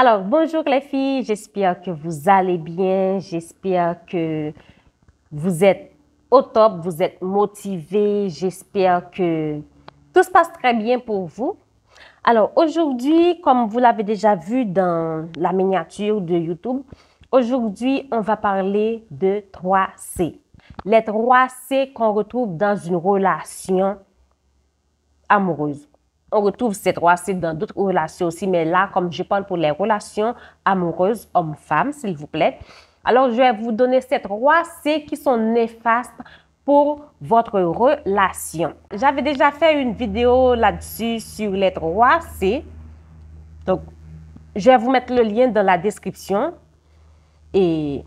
Alors, bonjour les filles, j'espère que vous allez bien, j'espère que vous êtes au top, vous êtes motivés, j'espère que tout se passe très bien pour vous. Alors, aujourd'hui, comme vous l'avez déjà vu dans la miniature de YouTube, aujourd'hui, on va parler de 3C. Les 3C qu'on retrouve dans une relation amoureuse. On retrouve ces 3C dans d'autres relations aussi, mais là, comme je parle pour les relations amoureuses, homme-femme, s'il vous plaît. Alors, je vais vous donner ces 3C qui sont néfastes pour votre relation. J'avais déjà fait une vidéo là-dessus sur les 3C. Donc, je vais vous mettre le lien dans la description et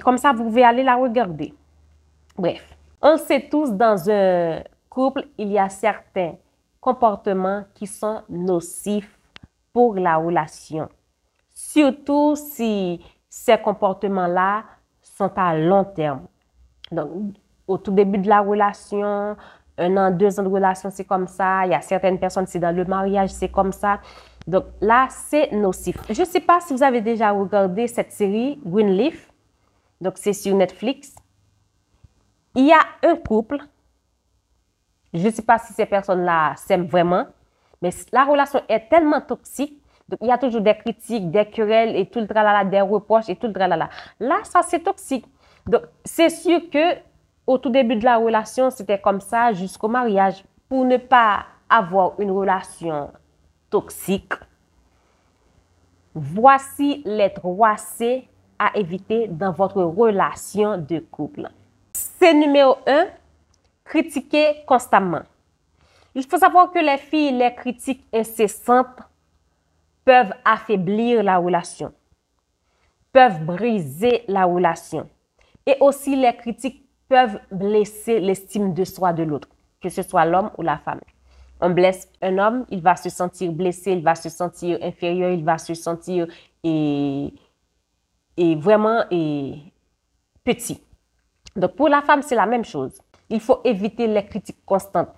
comme ça, vous pouvez aller la regarder. Bref, on le sait tous, dans un couple, il y a certains comportements qui sont nocifs pour la relation. Surtout si ces comportements-là sont à long terme. Donc, au tout début de la relation, 1 an, 2 ans de relation, c'est comme ça. Il y a certaines personnes, c'est dans le mariage, c'est comme ça. Donc là, c'est nocif. Je ne sais pas si vous avez déjà regardé cette série Greenleaf. Donc, c'est sur Netflix. Il y a un couple. Je ne sais pas si ces personnes-là s'aiment vraiment, mais la relation est tellement toxique. Donc, il y a toujours des critiques, des querelles et tout le tralala, des reproches et tout le tralala. Là, ça, c'est toxique. Donc, c'est sûr que au tout début de la relation, c'était comme ça jusqu'au mariage. Pour ne pas avoir une relation toxique, voici les 3C à éviter dans votre relation de couple. C'est numéro 1. Critiquer constamment. Il faut savoir que les filles, les critiques incessantes peuvent affaiblir la relation, peuvent briser la relation. Et aussi, les critiques peuvent blesser l'estime de soi de l'autre, que ce soit l'homme ou la femme. On blesse un homme, il va se sentir blessé, il va se sentir inférieur, il va se sentir vraiment petit. Donc, pour la femme, c'est la même chose. Il faut éviter les critiques constantes.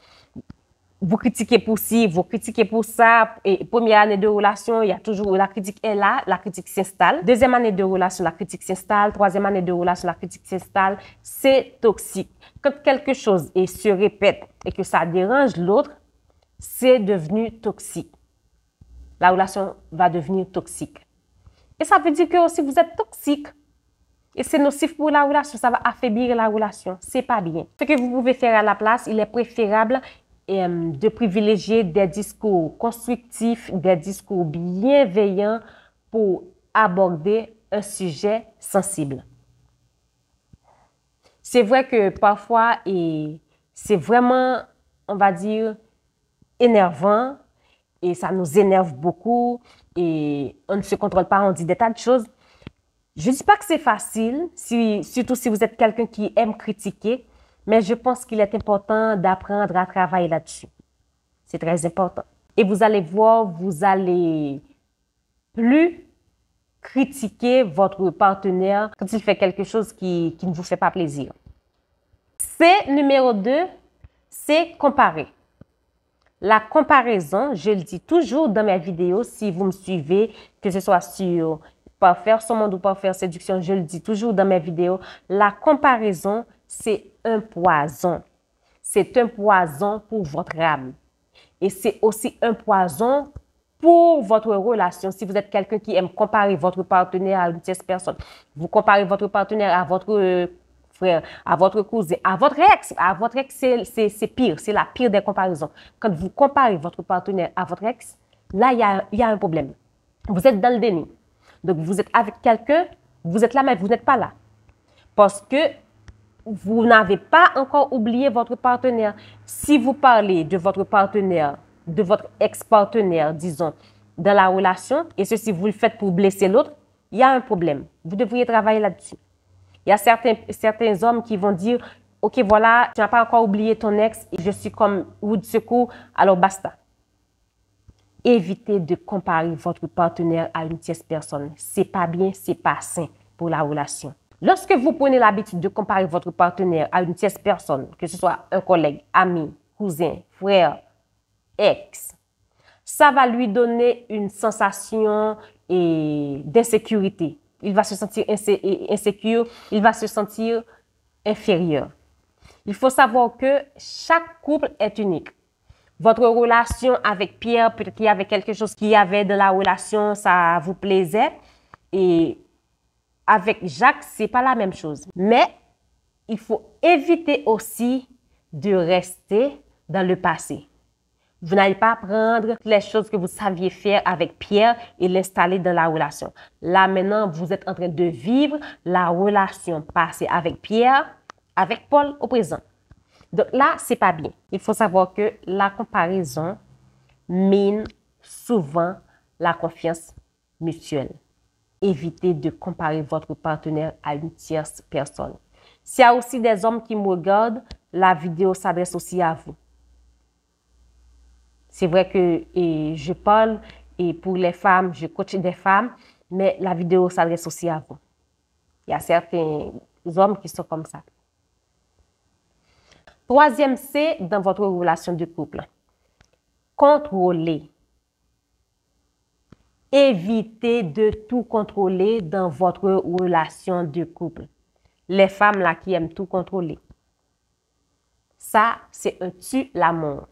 Vous critiquez pour ci, vous critiquez pour ça. Et première année de relation, il y a toujours la critique est là, la critique s'installe. Deuxième année de relation, la critique s'installe. Troisième année de relation, la critique s'installe. C'est toxique. Quand quelque chose se répète et que ça dérange l'autre, c'est devenu toxique. La relation va devenir toxique. Et ça veut dire que si vous êtes toxique, et c'est nocif pour la relation, ça va affaiblir la relation. C'est pas bien. Ce que vous pouvez faire à la place, il est préférable de privilégier des discours constructifs, des discours bienveillants pour aborder un sujet sensible. C'est vrai que parfois, c'est vraiment, on va dire, énervant et ça nous énerve beaucoup et on ne se contrôle pas, on dit des tas de choses. Je ne dis pas que c'est facile, surtout si vous êtes quelqu'un qui aime critiquer, mais je pense qu'il est important d'apprendre à travailler là-dessus. C'est très important. Et vous allez voir, vous allez plus critiquer votre partenaire quand il fait quelque chose qui ne vous fait pas plaisir. C'est numéro 2, c'est comparer. La comparaison, je le dis toujours dans mes vidéos, si vous me suivez, que ce soit sur Parfaire son monde ou Parfaire séduction, je le dis toujours dans mes vidéos, la comparaison, c'est un poison. C'est un poison pour votre âme. Et c'est aussi un poison pour votre relation. Si vous êtes quelqu'un qui aime comparer votre partenaire à une tierce personne, vous comparez votre partenaire à votre frère, à votre cousin, à votre ex. À votre ex, c'est pire. C'est la pire des comparaisons. Quand vous comparez votre partenaire à votre ex, là, il y a un problème. Vous êtes dans le déni. Donc, vous êtes avec quelqu'un, vous êtes là, mais vous n'êtes pas là. Parce que vous n'avez pas encore oublié votre partenaire. Si vous parlez de votre partenaire, de votre ex-partenaire, disons, dans la relation, et ceci, vous le faites pour blesser l'autre, il y a un problème. Vous devriez travailler là-dessus. Il y a certains hommes qui vont dire, « Ok, voilà, tu n'as pas encore oublié ton ex, et je suis comme roue de secours, alors basta. » Évitez de comparer votre partenaire à une tierce personne. C'est pas bien, c'est pas sain pour la relation. Lorsque vous prenez l'habitude de comparer votre partenaire à une tierce personne, que ce soit un collègue, ami, cousin, frère, ex, ça va lui donner une sensation d'insécurité. Il va se sentir insécure, il va se sentir inférieur. Il faut savoir que chaque couple est unique. Votre relation avec Pierre, peut-être qu'il y avait quelque chose qui y avait dans la relation, ça vous plaisait. Et avec Jacques, c'est pas la même chose. Mais il faut éviter aussi de rester dans le passé. Vous n'allez pas prendre les choses que vous saviez faire avec Pierre et l'installer dans la relation. Là, maintenant, vous êtes en train de vivre la relation passée avec Pierre, avec Paul au présent. Donc là, c'est pas bien. Il faut savoir que la comparaison mine souvent la confiance mutuelle. Évitez de comparer votre partenaire à une tierce personne. S'il y a aussi des hommes qui me regardent, la vidéo s'adresse aussi à vous. C'est vrai que je parle et pour les femmes, je coach des femmes, mais la vidéo s'adresse aussi à vous. Il y a certains hommes qui sont comme ça. Troisième C dans votre relation de couple. Contrôler. Évitez de tout contrôler dans votre relation de couple. Les femmes là qui aiment tout contrôler. Ça, c'est un tue-l'amour.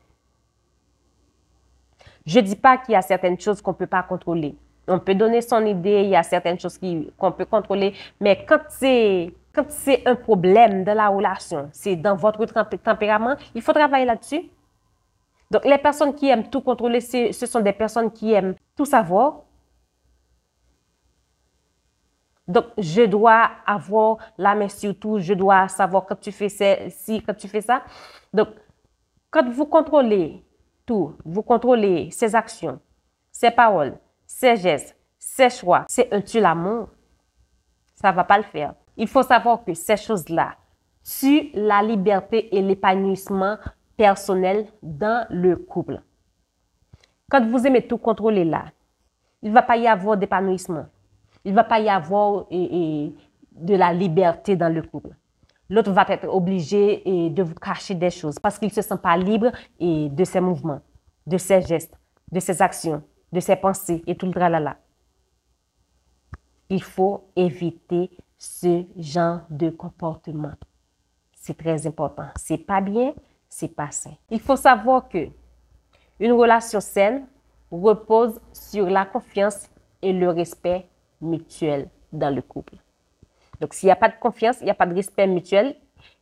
Je ne dis pas qu'il y a certaines choses qu'on ne peut pas contrôler. On peut donner son idée, il y a certaines choses qu'on peut contrôler, mais quand c'est un problème dans la relation, c'est dans votre tempérament, il faut travailler là-dessus. Donc, les personnes qui aiment tout contrôler, ce sont des personnes qui aiment tout savoir. Donc, je dois avoir la main sur tout, je dois savoir quand tu fais ci, quand tu fais ça. Donc, quand vous contrôlez tout, vous contrôlez ses actions, ses paroles, ses gestes, ses choix, c'est un tue-l'amour. Ça ne va pas le faire. Il faut savoir que ces choses-là tuent la liberté et l'épanouissement personnel dans le couple. Quand vous aimez tout contrôler là, il ne va pas y avoir d'épanouissement. Il ne va pas y avoir de la liberté dans le couple. L'autre va être obligé de vous cacher des choses parce qu'il ne se sent pas libre de ses mouvements, de ses gestes, de ses actions, de ses pensées et tout le tralala. Il faut éviter ce genre de comportement. C'est très important. C'est pas bien, c'est pas sain. Il faut savoir que une relation saine repose sur la confiance et le respect mutuel dans le couple. Donc, s'il n'y a pas de confiance, il n'y a pas de respect mutuel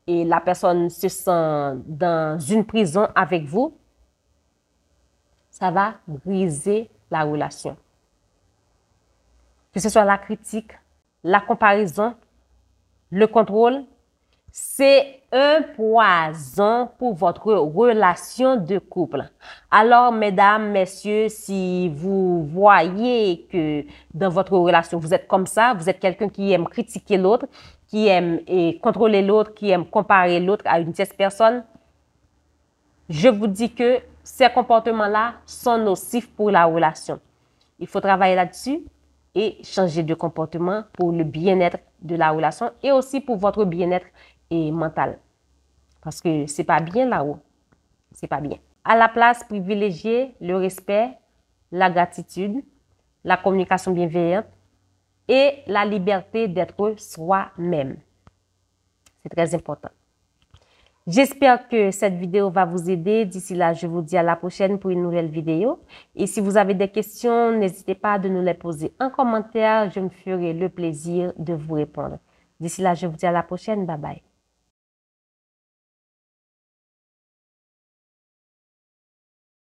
et la personne se sent dans une prison avec vous, ça va briser la relation. Que ce soit la critique, la comparaison, le contrôle, c'est un poison pour votre relation de couple. Alors, mesdames, messieurs, si vous voyez que dans votre relation, vous êtes comme ça, vous êtes quelqu'un qui aime critiquer l'autre, qui aime contrôler l'autre, qui aime comparer l'autre à une tierce personne, je vous dis que ces comportements-là sont nocifs pour la relation. Il faut travailler là-dessus et changer de comportement pour le bien-être de la relation et aussi pour votre bien-être mental. Parce que c'est pas bien là-haut. C'est pas bien. À la place, privilégiez le respect, la gratitude, la communication bienveillante et la liberté d'être soi-même. C'est très important. J'espère que cette vidéo va vous aider. D'ici là, je vous dis à la prochaine pour une nouvelle vidéo. Et si vous avez des questions, n'hésitez pas à nous les poser en commentaire. Je me ferai le plaisir de vous répondre. D'ici là, je vous dis à la prochaine. Bye bye.